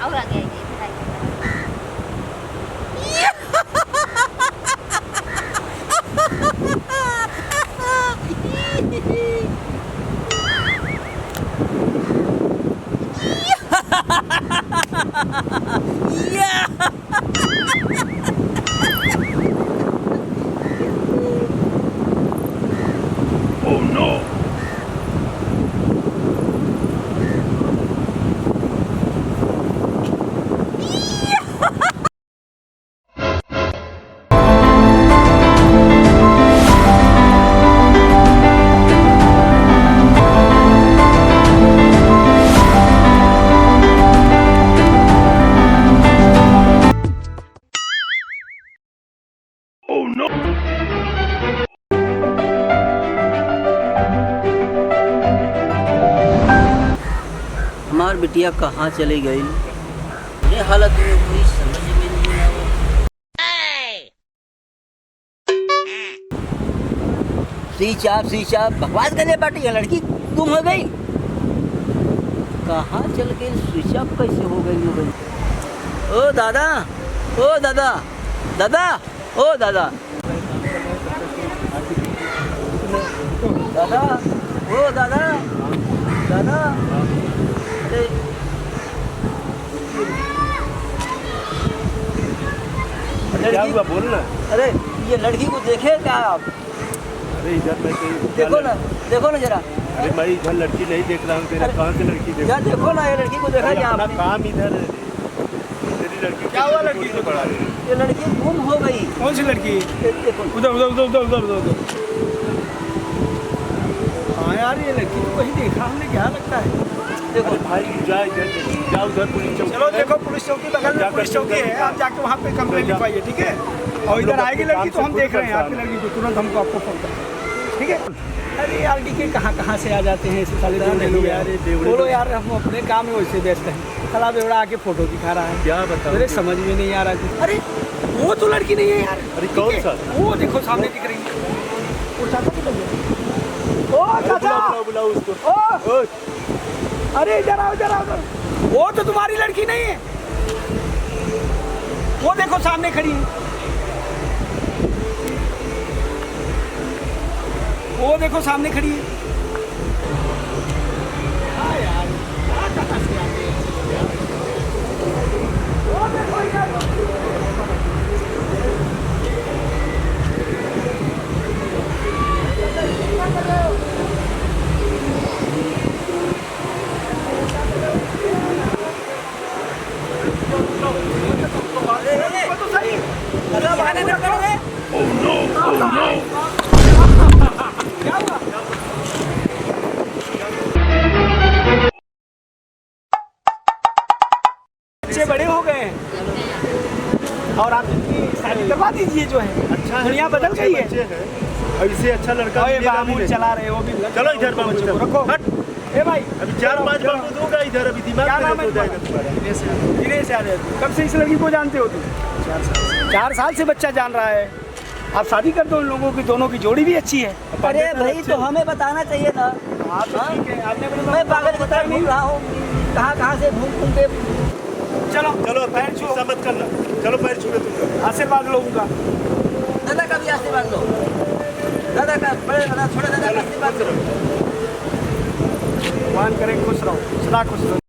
और आगे आइए इधर आइए। Oh no! Oh no! हमार बिटिया कहाँ चली गई? ये हालत में कोई समझ में नहीं आया। स्विच ऑफ बकवास करने पार्टी है, लड़की गुम हो गई। कहाँ चल गई? स्विच ऑफ कैसे हो गई मोबाइल? ओ दादा, ओ दादा, दादा, ओ दादा, दादा, ओ दादा, दादा, अरे क्या हुआ बोल ना। अरे ये लड़की को देखे क्या आप? अरे इधर मैं देखो ना जरा। अरे मैं इधर लड़की नहीं देख रहा हूँ, तेरा कहाँ से लड़की देख? यार देखो ना, ये लड़की को देखा क्या अपना आपने? काम इधर है। तेरी लड़की क्या हुआ? लड़की से बड़ा है। ये लड़की गुम हो गई। कौन सी लड़की? देखो उधर उधर उधर उधर उधर उधर। हाँ यार, ये लड़की तो कहीं देखा हमने, क्या लगता है? देखो अरे भाई जा इधर, जा उधर पुलिस चौकी। चलो देखो, पुलिस चौकी बगल में पुलिस चौकी है, आप जाके वहाँ पे कंप्लेंट लिखवाइए, ठीक है? और इधर आएगी लड़की तो हम देख रहे हैं आपकी लड़की को, तुरंत हमको आपको फोन करें, ठीक है? अरे यार डीके कहाँ से आ जाते हैं ऐसे साले जोड़े लोग यार। बोलो यार, हम अपने काम में वैसे व्यस्त हैं। साला बेवड़ा आके फोटो दिखा रहा है, क्या बताऊं? मेरे समझ में नहीं आ रहा कुछ। अरे वो तो लड़की नहीं है यार। अरे कौन सा? वो देखो सामने दिख रही है, वो चाचा की लड़की है। ओ चाचा, बुलाओ उसको। ओ अरे इधर आओ इधर आओ। वो तो तुम्हारी लड़की नहीं है, वो देखो सामने खड़ी है, वो देखो सामने खड़ी है। हाँ यार, कहाँ से आ गए? वो देखो इधर। Oh no! Oh no! क्या हुआ? बच्चे बड़े हो गए हैं और आप इनकी शादी करवा दीजिए। जो है अच्छा है, दुनिया बदल गई है। बच्चे हैं। अब इससे अच्छा लड़का ओए मिलेगा भी बाबू नहीं। चला रहे हो भी। चलो इधर बाबू, बच्चों को चलो। रखो। हट। ए भाई, अभी 4-5 बार को दूंगा इधर, अभी दिमाग क्या में नाम है हो जाएगा तुम्हारा? तुम्हारा। दिनेश यादव। कब से इस लड़की को जानते हो तुम? 4 साल से बच्चा जान रहा है। आप शादी कर दो, उन लोगों की दोनों की जोड़ी भी अच्छी है। अरे भाई, तो हमें बताना चाहिए ना। आप तो ठीक है, आपने मैं पागल की तरह घूम रहा हूँ, कहाँ से घूम के। चलो चलो पैर छू मत करना। चलो पैर छू तुम। आशीर्वाद लो उनका। दादा का भी आशीर्वाद लो। दादा का, बड़े दादा, छोटे दादा का आशीर्वाद करो। भगवान करे खुश रहो, सदा खुश रहो।